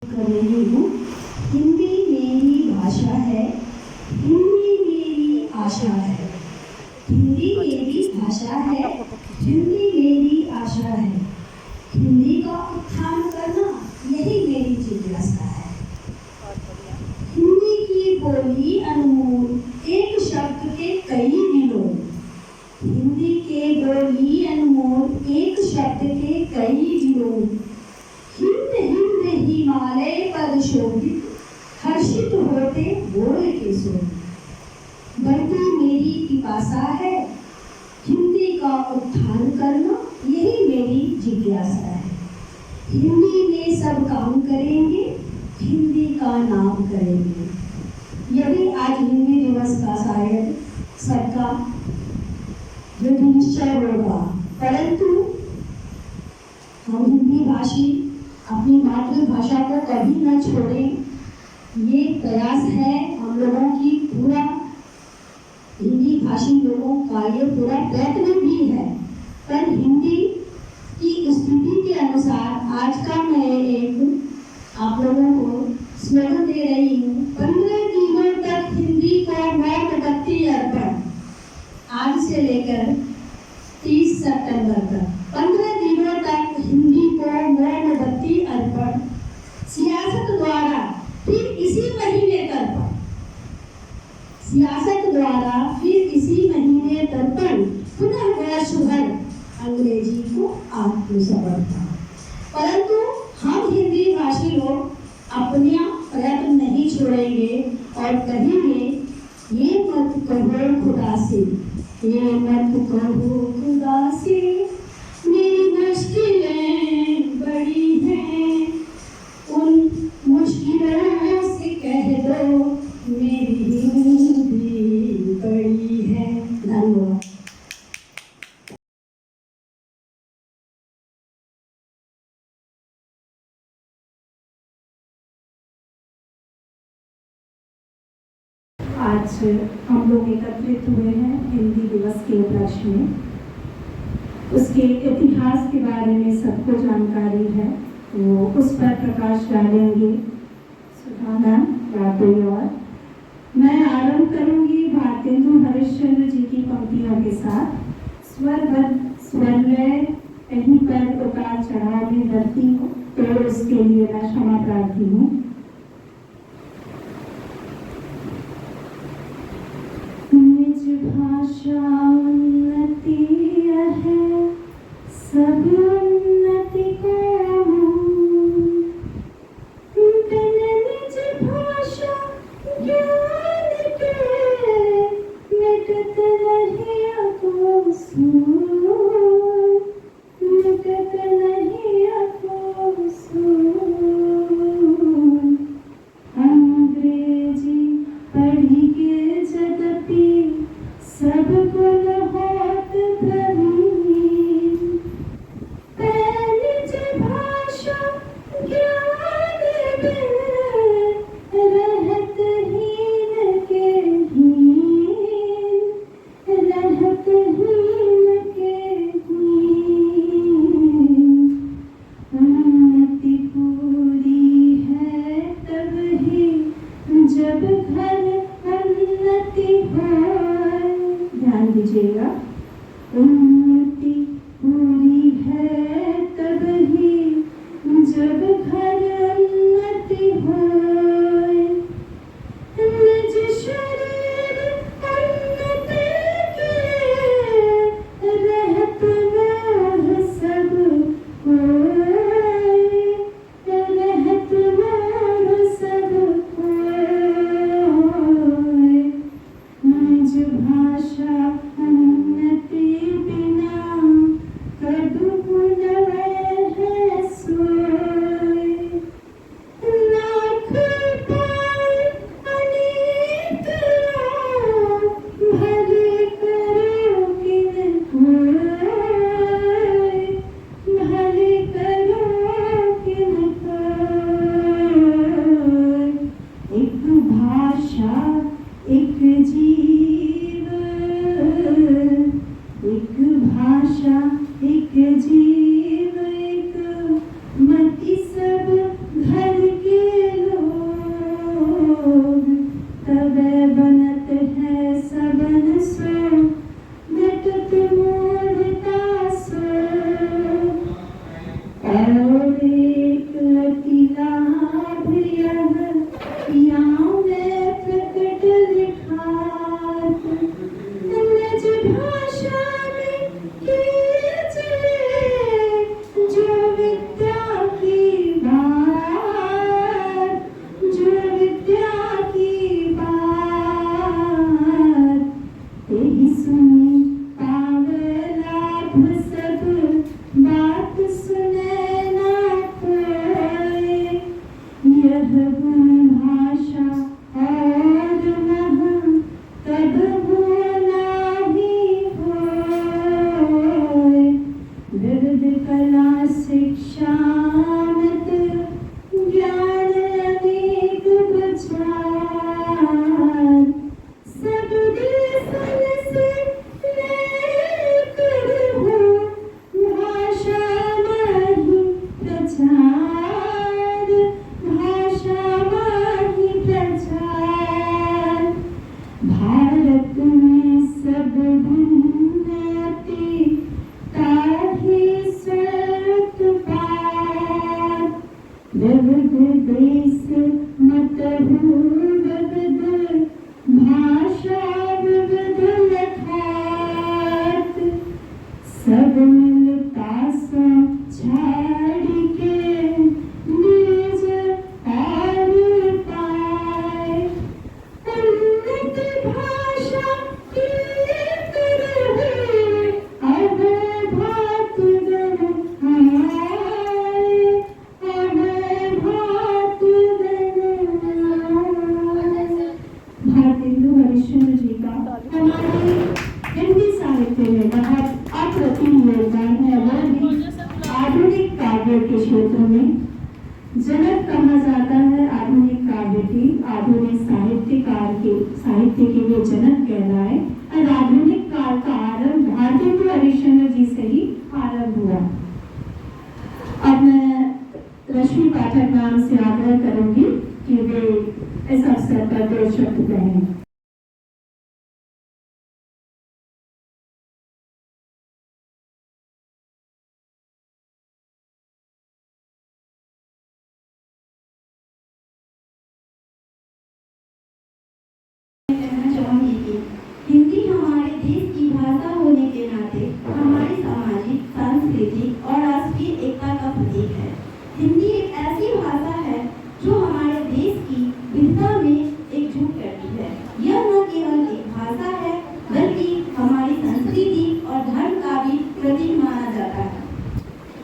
कर रही हूँ। हिंदी मेरी भाषा है, हिंदी मेरी आशा है। हिंदी मेरी भाषा है, हिंदी मेरी आशा है। हिंदी का उत्थान करना यही मेरी जिज्ञासा है। हिंदी की बोली अनमोल, एक शब्द के कई विलोम। हिंदी के बोली अनमोल, एक शब्द के कई विलोम। हिंद हिंद हिमालय पर शोभित, हर्षित होते बोल के सो। बढ़ती मेरी पिपासा है, हिंदी का उत्थान करना यही मेरी जिज्ञासा है। हिंदी में सब काम करेंगे, हिंदी का नाम करेंगे। यही आज हिंदी दिवस का शायद सबका जो निश्चय होगा, परंतु हम हिंदी भाषी अपनी मातृभाषा को कभी न छोड़ें, ये प्रयास है हम लोगों की। पूरा हिंदी भाषी लोगों का ये पूरा प्रयत्न भी है। पर हिंदी की स्थिति के अनुसार आज का मैं एक आप लोगों को स्मरण दे रही हूँ। 15 दिनों तक हिंदी को मोमबत्ती अर्पण, आज से लेकर 30 सितंबर तक 15 दिनों तक हिंदी को मोमबत्ती अर्पण। सियासत द्वारा फिर इसी महीने तर्पण, सियासत द्वारा फिर इसी महीने तर्पण। पुनः वर्ष भर अंग्रेजी को आत्मसमर्पण। परंतु हम हिंदी भाषी लोग अपना प्रयत्न नहीं छोड़ेंगे और कहेंगे, ये मत कहो खुदा से, ये मत कहो खुदा से, मेरी मुश्किलें बड़ी हैं। उन मुश्किलों से कह दो, मेरी हिंदी बड़ी है। धन्यवाद। आज हम लोग एकत्रित हुए हैं हिंदी दिवस के उपलक्ष्य में। उसके इतिहास के बारे में सबको जानकारी है, वो उस पर प्रकाश डालेंगे सुधाना या कोई और। मैं आरंभ करूंगी भारतेंदु हरिश्चंद्र जी की पंक्तियों के साथ। स्वरबद्ध स्वरलय कहीं पर उतार चढ़ाव में धरती हो, तो उसके लिए मैं क्षमा प्रार्थी हूँ। भाषा उन्नति है, सब उन्नति को निज भाषा ज्ञान के, मिटत नहीं अकोसूर, मिटत नहीं अकोसूर। अंग्रेजी पढ़ी के जगती, सब गुण होत प्रवीण। निज भाषा ज्ञान बिन, रहत हीन के हीन, रहत हीन के हीन। उन्नति पूरी है तब ही, जब घर उन्नति हो। ध्यान दीजिएगा, उन्नति पूरी है तब ही, जब घर उन्नति हो। निज शरीर उन्नति के, रहत मोह सब कोय, रहत मोह सब कोय। निज भाषा उन्नति देश मत बगद भाषा बदल खात सब मिलता सो छाड़ के निज पार पाए उन्नत भाषा की तरह अब भात दर आए अब भात दर भारतेंदु हरिश्चंद्र जी का हमारे हिंदी साहित्य में बहुत अप्रतिम योगदान है। वह भी आधुनिक काव्य के क्षेत्र में जनक कहा जाता है। आधुनिक काव्य की आधुनिक साहित्य के लिए जनक कहलाए और आधुनिक काल का आरंभ भारतेंदु हरिश्चंद्र जी से ही आरंभ हुआ। अब मैं रश्मि पाठक नाम से आग्रह करूंगी कि वे इस अवसर पर 2 शब्द कहें। कहना चाहूंगी कि हिंदी हमारे देश की भाषा होने के नाते हमारी सामाजिक, सांस्कृतिक और राष्ट्रीय एकता का प्रतीक है। हिंदी एक ऐसी भाषा है जो हमारे देश की विविधता में एकजुट करती है। यह न केवल एक भाषा है बल्कि हमारी संस्कृति और धर्म का भी प्रतीक माना जाता है।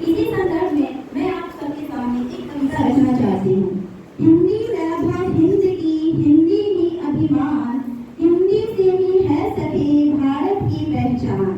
इसी संदर्भ में मैं आप सबके सामने एक कविता रचना चाहती हूँ। हिंदी वैभव हिंद की, हिंदी ही अभिमान, हिंदी से ही है सभी भारत की पहचान।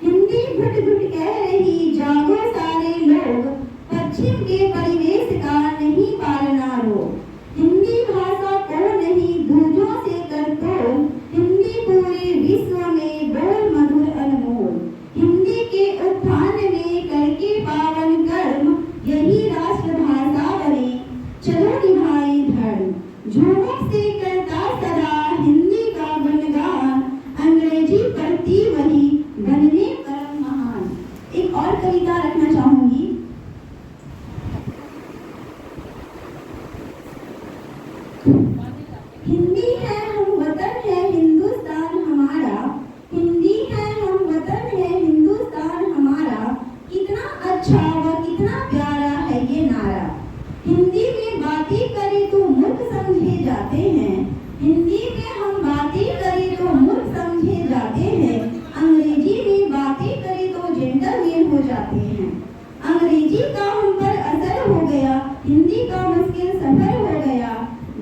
हिंदी घुट घुट कह रही जागो सारे लोग, पश्चिम के परिवेश का नहीं पालना रोग। हिंदी भाषा को नहीं दूजों से कर तोड़, हिंदी पूरे विश्व में बोल मधुर अनमोल। हिंदी के उत्थान में करके पावन कर्म, यही राष्ट्रभाषा बने चलो निभाए धर्म। झूमक से करता सदा हिंदी का गुणगान, अंग्रेजी पढ़ती वही बनने परम महान। एक और कविता रखना चाहूंगी। हिंदी है हम वतन है हिंदुस्तान हमारा, हिंदी है हम वतन है हिंदुस्तान हमारा। कितना अच्छा व कितना प्यारा है ये नारा। हिंदी में बातें करें तो मूर्ख समझे जाते हैं, हिंदी में हम बातें करें तो मूर्ख समझे जाते हैं। अंग्रेजी में बातें करें तो जेंटलमैन हो जाते हैं। अंग्रेजी का हम पर असर हो गया, हिंदी का मुश्किल सफर हो गया।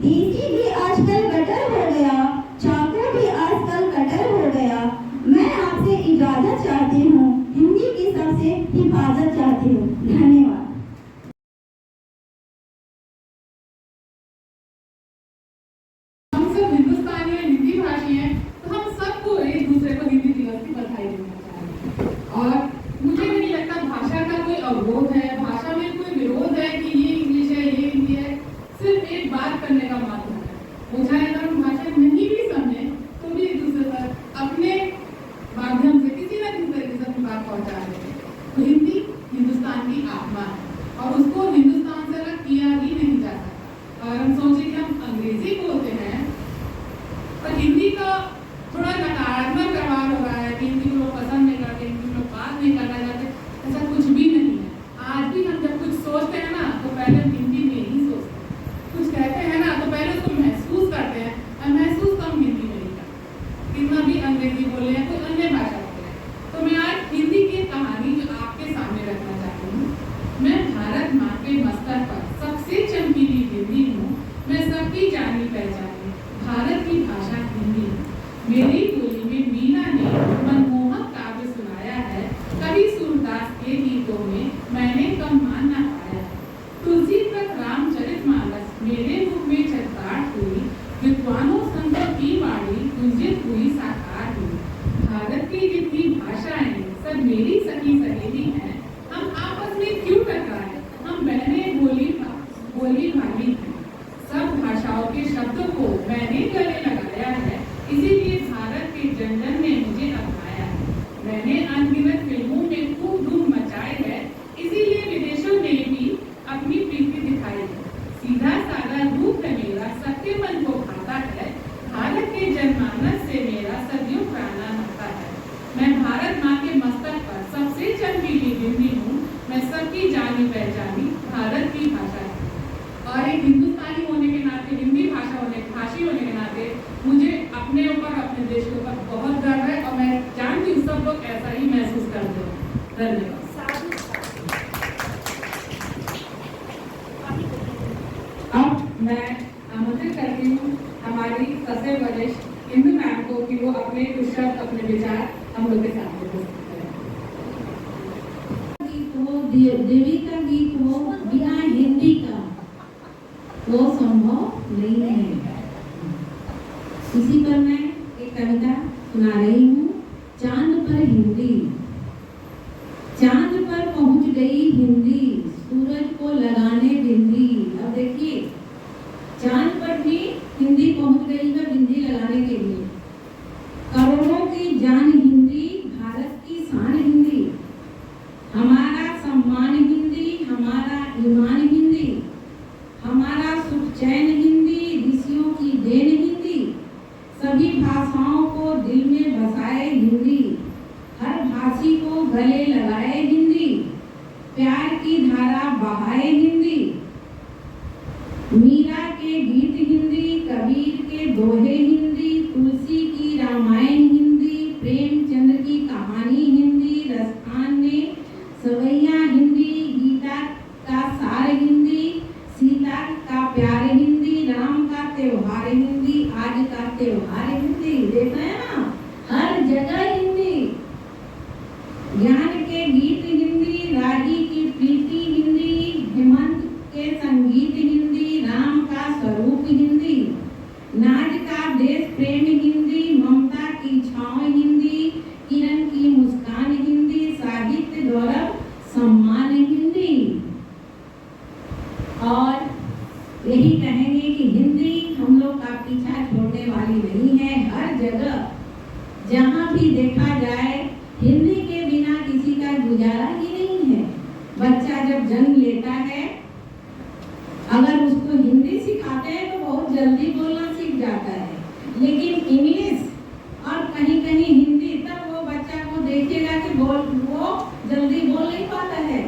देसी भी आजकल कटर हो गया, चाकू भी आजकल कटर हो गया। मैं आपसे इजाजत चाहती हूँ, हिंदी की सबसे हिफाजत चाहती हूँ। धन्यवाद। हम सब हिंदुस्तानी और हिंदी भाषी हैं, तो हम सबको एक दूसरे को हिंदी दिवस की बधाई देना चाहेंगे। और मुझे नहीं लगता भाषा का कोई अवरोध है, भाषा में कोई विरोध है कि ये इंग्लिश है, ये हिंदी है। सिर्फ एक बात करने का माध्यम है। वो चाहे अगर हम भाषा नहीं भी समझे तो भी एक दूसरे पर अपने माध्यम से किसी न किसी तरीके से अपनी बात पहुंचा रहे हैं। तो हिंदी हिंदुस्तान की आत्मा है और उसको हिंदुस्तान से अलग किया ही नहीं जा सकता। और हम सोचे कि हम अंग्रेजी बोलते हैं पर हिंदी का थोड़ा नकारात्मक व्यवहार हो रहा है कि हिंदी को लोग पसंद नहीं करते, हिंदी में बात नहीं करना चाहते। ऐसा कुछ भी नहीं है। आज भी हम जब कुछ सोचते हैं ना तो पहले हिंदी में ही सोचते हैं। कुछ कहते हैं ना तो पहले उसको महसूस करते हैं और महसूस तो हम हिंदी में ही करते। कितना भी अंग्रेजी बोले हैं, कोई अन्य भाषा बोले हैं। तो मैं आज हिंदी की कहानी जो आपके सामने रखना चाहती हूँ। मैं भारत माँ के मस्तक पर सबसे चमकीली हिंदी हूँ, मैं सबकी जानी पहचानी भारत की भाषा हिंदी। मेरी बोली में मीना ने मनमोहक काव्य सुनाया है, कभी सूरदास के गीतों में मैंने कम मान न पाया। तुलसी तक रामचरितमानस मेरे मुख में चटकाट हुई, विद्वानों संतों की वाणी गुंजित हुई साकार हुई। भारत की जितनी भाषाएं सब मेरी सखी सहेली हैं, हम आपस में क्यों टकराए, हम बहनें बोली भाली हैं। सब भाषाओं के शब्दों को मैंने गले लगाया है, इसीलिए भारत के जन जन ने मुझे अपनाया है। मैंने अनगिनत फिल्मों में खूब धूम मचाई है, इसीलिए विदेशों ने भी अपनी प्रीति दिखाई है। सीधा साधा रूप है मेरा, सबके मन को भाता है। भारत के जनमानस से मेरा सदियों पुराना नाता है। मैं भारत माँ के मस्तक पर सबसे चमकीली बिंदी हूँ। मैं सबकी जानी पहचानी भारत की भाषा है। और एक हिंदुस्तानी होने के नाते, हिंदी भाषी होने के नाते मुझे अपने ऊपर, अपने देश के ऊपर बहुत गर्व है और मैं जानती हूँ सब लोग ऐसा ही महसूस करते हो। धन्यवाद। अब मैं आमंत्रित करती हूँ हमारी सबसे वरिष्ठ हिंदू मैम को कि वो अपने कुछ शब्द, अपने विचार हम लोग के साथ प्रस्तुत करें। गीत हो, देवी का गीत हो, बिना हिंदी का वो संभव नहीं है। इसी पर मैं एक कविता सुना रही हूँ। चांद पर हिंदी, चांद पर पहुंच गई हिंदी, सूरज को लगाने बिंदी। अब देखिए, चांद पर भी हिंदी पहुंच गई है बिंदी लगाने के लिए। करोड़ों की जान हिंदी, भारत की शान हिंदी, हमारा सम्मान हिंदी, हमारा ईमान हिंदी, हमारा सुख चैन हिंदी, ऋषियों की देन हिंदी, सभी भाषाओं को दिल में बसाए हिंदी, हर भाषी को गले लगाए हिंदी, प्यार की धारा बहाए हिंदी, मीरा के गीत हिंदी, कबीर के दोहे हिंदी, तुलसी की रामायण हिंदी, प्रेमचंद्र की कहानी हिंदी, रसखान ने सवैया हिंदी, गीता का सार हिंदी, सीता का प्यार हिंदी, राम का त्योहार हिंदी, आज का त्योहार हिंदी। देख रहे हैं ना, हर जगह हिंदी। ज्ञान के गीत हिंदी, राही की प्रीति हिंदी, हेमंत के संगीत हिंदी, राम का स्वरूप हिंदी, नाज का देश प्रेम हिंदी, ममता की छाँव हिंदी, किरण की मुस्कान हिंदी, साहित्य गौरव सम्मान हिंदी। और यही कहेंगे कि हिंदी हम लोग का पीछा छोड़ने वाली नहीं है। हर जगह जहाँ भी देखा जाए, हिंदी के बिना किसी का गुजारा ही नहीं है। बच्चा जब जन्म लेता है, अगर उसको हिंदी सिखाते हैं तो बहुत जल्दी बोलना सीख जाता है, लेकिन इंग्लिश और कहीं कहीं हिंदी, तब वो बच्चा को देखेगा कि वो जल्दी बोल नहीं पाता है,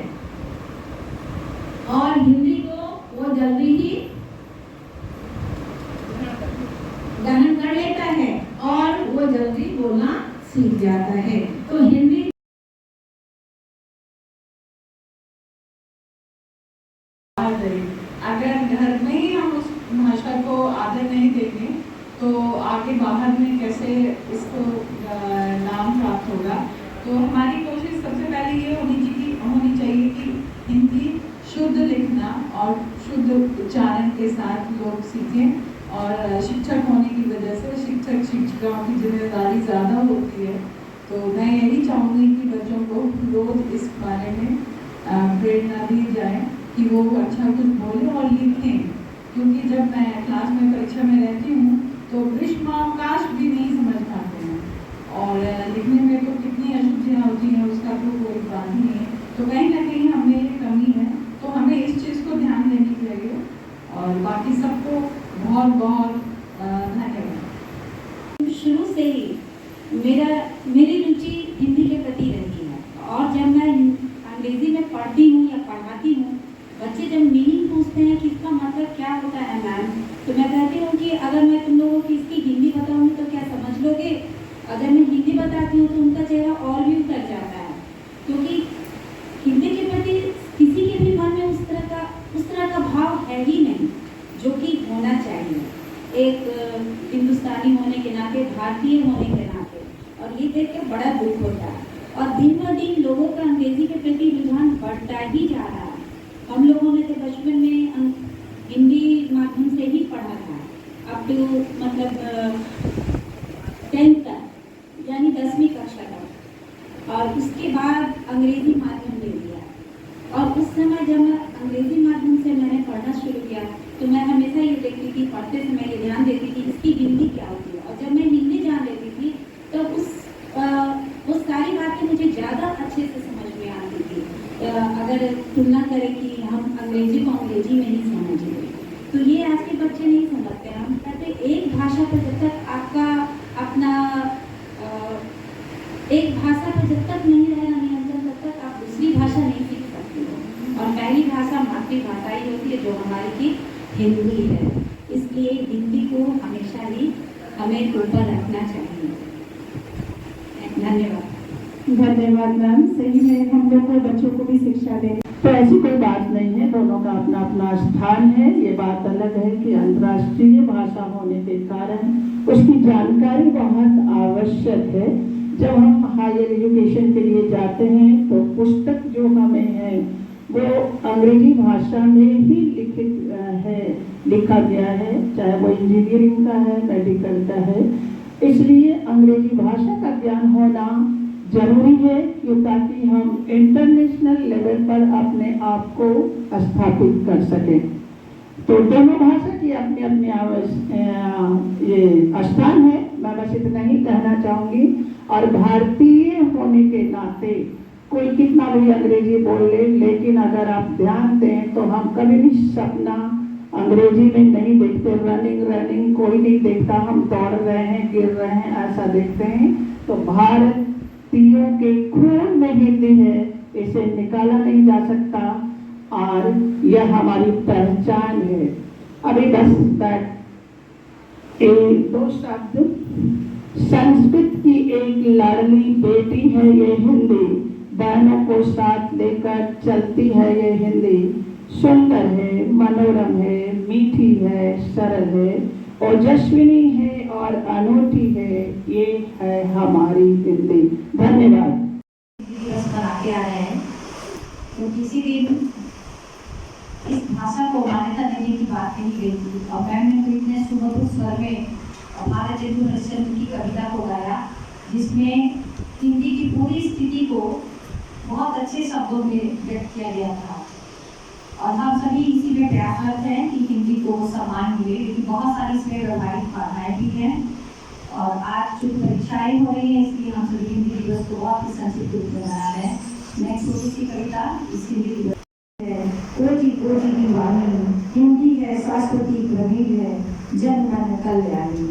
और हिंदी को वो जल्दी ही ग्रहण कर लेता है और वो जल्दी बोलना सीख जाता है। तो हिंदी अगर घर में ही हम उस भाषा को आदर नहीं देंगे तो आगे बाहर में कैसे इसको नाम प्राप्त होगा। तो हमारी कोशिश सबसे पहले ये होनी चाहिए कि हिंदी शुद्ध लिखना और शुद्ध उच्चारण के साथ लोग सीखें। और शिक्षक होने की वजह से शिक्षिकाओं की जिम्मेदारी ज़्यादा होती है। तो मैं यही चाहूँगी कि बच्चों को रोज इस बारे में प्रेरणा दी जाए कि वो अच्छा कुछ बोले और लिखें। क्योंकि जब मैं क्लास में परीक्षा में रहती हूँ तो ग्रीष्मावकाश भी नहीं समझ पाते हैं, और लिखने में तो कितनी अशुद्धियाँ होती हैं उसका तो कोई बात ही नहीं है। तो कहीं ना कहीं हमें ये कमी है, तो हमें इस चीज़ को ध्यान देनी चाहिए। और बाकी सबको बहुत बहुत धन्यवाद। शुरू से ही मेरी रुचि हिंदी के प्रति रहती है, और जब मैं अंग्रेजी में पढ़ती हूँ या पढ़ाती हूँ, बच्चे जब मीनिंग पूछते हैं कि इसका मतलब क्या होता है मैम, तो मैं कहती हूँ कि अगर मैं तुम लोगों की इसकी हिंदी बताऊँगी तो क्या समझ लोगे। अगर मैं हिंदी बताती हूँ तो उनका चेहरा और भी उतर जाता है, क्योंकि हिंदी के प्रति किसी के भी मन में उस तरह का भाव है ही नहीं जो कि होना चाहिए एक हिंदुस्तानी होने के नाते, भारतीय होने के नाते। और ये देख के बड़ा दुख होता है, और दिन ब दिन लोगों का अंग्रेजी के प्रति रुझान बढ़ता ही जा रहा है। हम लोगों ने तो बचपन में हिंदी माध्यम से ही पढ़ा था, अब तो मतलब 10th तक, यानी 10वीं कक्षा तक, और उसके बाद अंग्रेजी माध्यम ले लिया। और उस समय जब मैं अंग्रेजी माध्यम से मैंने पढ़ना शुरू किया तो मैं हमेशा ये देखती थी, पढ़ते समय ये ध्यान देती थी इसकी हिंदी क्या होती है। और जब मैं हिंदी जान लेती थी तो वो सारी बातें मुझे ज़्यादा अच्छे से समझ में आती थी, अगर तुलना करें कि हम अंग्रेजी को अंग्रेजी में ही समझेंगे। हिंदी है, इसलिए हिंदी को हमेशा ही हमें ऊपर रखना चाहिए। धन्यवाद। धन्यवाद मैम। सही में हम लोग को बच्चों को भी शिक्षा दें तो ऐसी कोई बात नहीं है, दोनों का अपना अपना स्थान है। ये बात अलग है कि अंतर्राष्ट्रीय भाषा होने के कारण उसकी जानकारी बहुत आवश्यक है। जब हम हायर एजुकेशन के लिए जाते हैं तो पुस्तक जो हमें है वो अंग्रेजी भाषा में ही लिखा गया है, चाहे वो इंजीनियरिंग का है, मेडिकल का है। इसलिए अंग्रेजी भाषा का ज्ञान होना जरूरी है कि ताकि हम इंटरनेशनल लेवल पर अपने आप को स्थापित कर सकें। तो दोनों भाषा की अपनी अपनी ये स्थान है। मैं बस इतना ही कहना चाहूँगी। और भारतीय होने के नाते कोई कितना भी अंग्रेजी बोल ले, लेकिन अगर आप ध्यान दें तो हम कभी भी सपना अंग्रेजी में नहीं देखते। रनिंग कोई नहीं देखता, हम दौड़ रहे हैं, गिर रहे हैं, ऐसा देखते हैं। तो भारतीयों के खून में हिंदी है, इसे निकाला नहीं जा सकता और यह हमारी पहचान है। अभी बस दो शब्द। संस्कृत की एक लाडली बेटी है ये हिंदी, बहनों को साथ लेकर चलती है ये हिंदी। सुंदर है, मनोरम है, मीठी है, सरल है, ओजस्विनी है और अनूठी है। ये है हमारी हिंदी। धन्यवाद। दिवस मनाते आ रहे हैं तो किसी दिन इस भाषा को मान्यता देने की बात नहीं गई थी और मैम ने तो इतने सुमधुर स्वर में भारत चंद्र की कविता को गाया, जिसमें हिंदी की पूरी स्थिति को बहुत अच्छे शब्दों में व्यक्त किया गया था। और हम सभी इसी में प्रयासरत हैं कि हिंदी को सम्मान मिले, लेकिन बहुत सारी इसमें व्यवहारिक बाधाएं भी हैं। और आज जो परीक्षाएं हो रही हैं, इसलिए हम सभी हिंदी दिवस को बहुत ही संक्षिप्त रूप में मना रहे हैं। मैं छोटी सी कविता इस हिंदी दिवस कोटि कोटि की वाणी, हिंदी है सांस्कृतिक प्रवीण है, जन मन कल्याणी।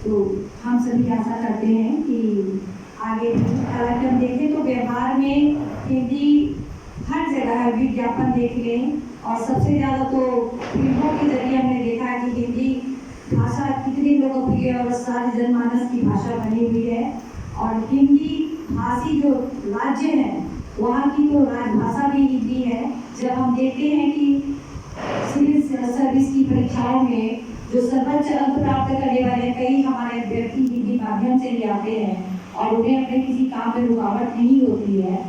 तो हम सभी आशा करते हैं कि आगे भी हालांकि हम देखें तो व्यवहार में हिंदी हर जगह है। विज्ञापन देख लें और सबसे ज़्यादा तो फिल्मों के जरिए हमने देखा है कि हिंदी भाषा कितनी लोकप्रिय और सारे जनमानस की भाषा बनी हुई है। और हिंदी भाषी जो राज्य हैं वहाँ की तो राजभाषा भी हिंदी है। जब हम देखते हैं कि सिविल सर्विस की परीक्षाओं में जो सर्वोच्च अंक प्राप्त करने वाले कई हमारे अभ्यर्थी हिंदी माध्यम से ही आते हैं और उन्हें अपने किसी काम में रुकावट नहीं होती है।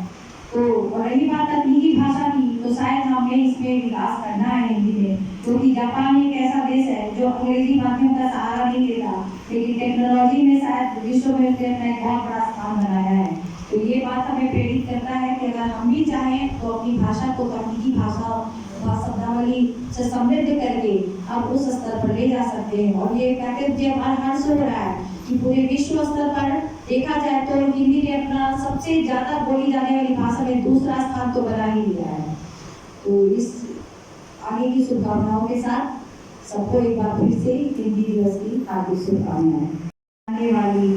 तो रही बात तकनीकी भाषा की, तो शायद हमें इसमें विकास करना है हिंदी में, क्योंकि जापान एक ऐसा देश है जो अंग्रेजी माध्यम का सहारा नहीं लेता, लेकिन टेक्नोलॉजी में शायद विश्व में उसने अपना एक बहुत बड़ा स्थान बनाया है। तो ये बात हमें प्रेरित करता है कि अगर हम भी चाहें तो अपनी भाषा को तकनीकी भाषा शब्दावली से समृद्ध करके हम उस स्तर पर ले जा सकते हैं। और ये पैकेज जो हमारा हर्ष हो रहा है कि पूरे विश्व स्तर पर देखा जाए तो हिंदी ने अपना सबसे ज्यादा बोली जाने वाली भाषा में दूसरा स्थान तो बना ही लिया है। तो इस आगे की शुभकामनाओं के साथ सबको एक बार फिर से हिंदी दिवस की हार्दिक शुभकामनाएं। आने वाली